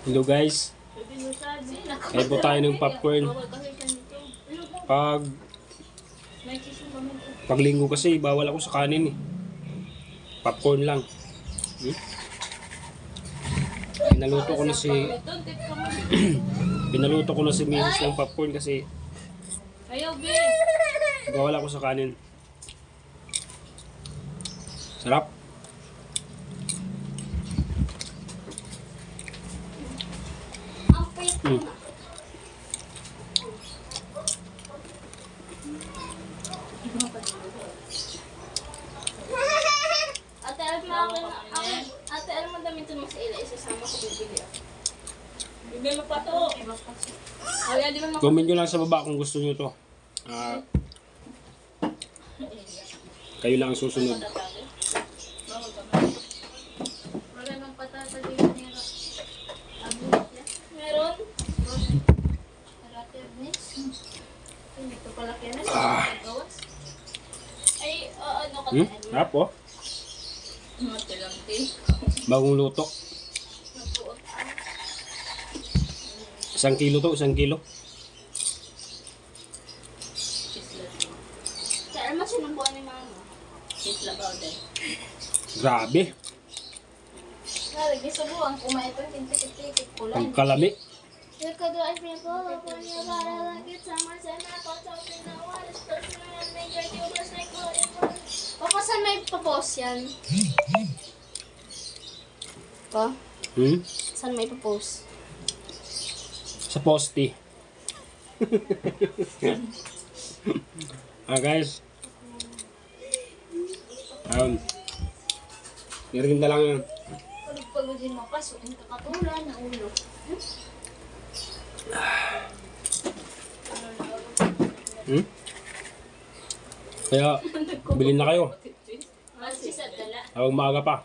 Hello guys. Kaya po tayo ng popcorn. Pag linggo kasi bawal ako sa kanin eh. Popcorn lang. Pinaluto ko na si Mrs. ng popcorn kasi bawal ako sa kanin. Sarap. Ate, alam mo damit mo sa ila, isasama ko bibili ako. Bibili mo pa to. Comment nyo lang sa baba kung gusto nyo to. Kayo lang ang susunod. Wala nang patata dito nila. Meron? Relativeness? Ito pala kaya na gawas. Ay, ano ka na? Sarap oh. Matilang-ti. Bagong luto. 1 kilo to, 1 kilo. Kaya naman sinubuan ni mama. Isla powder. Grabe. Lagi subuan, kumain ito, tintikit-tikit ko lang. Ang kalami. Because I feel when you gotta like it, summer, and I thought something that was personal and make your humors like what it was. Papa, saan may papos yan? Pa? Saan may papos? Sa poste. Guys. Nirinda lang yan. Pagod din mapasok, yung kakatulan na ulo. Kaya, bilhin na kayo. Masis at dala. Habang maaga pa.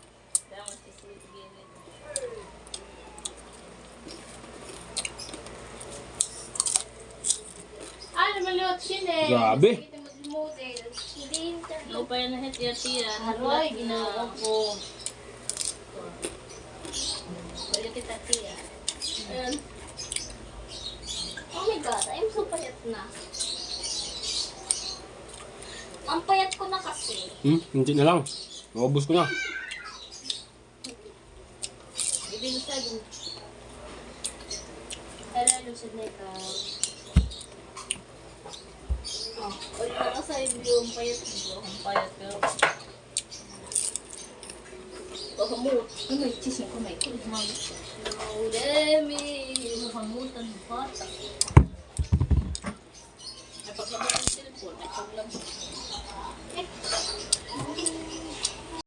Namalot siya eh. Grabe. Ikaw pa yan na hetiya-tiya. Aroy, ginawa ko. Balik kita tiya. Ayan. Oh my God, I'm so payat na. Ang payat ko na kasi. Hindi na lang. Maubos ko na. Ibig sabihin. Hello, Lucid na ikaw. Ulit na sa yung payat ko. Ang payat pero. Pahamut. Ano may cheese ko may kulit mo. Oh, Demi. Pahamutan ng bata. Napaglaban ng cellphone. Napaglaban.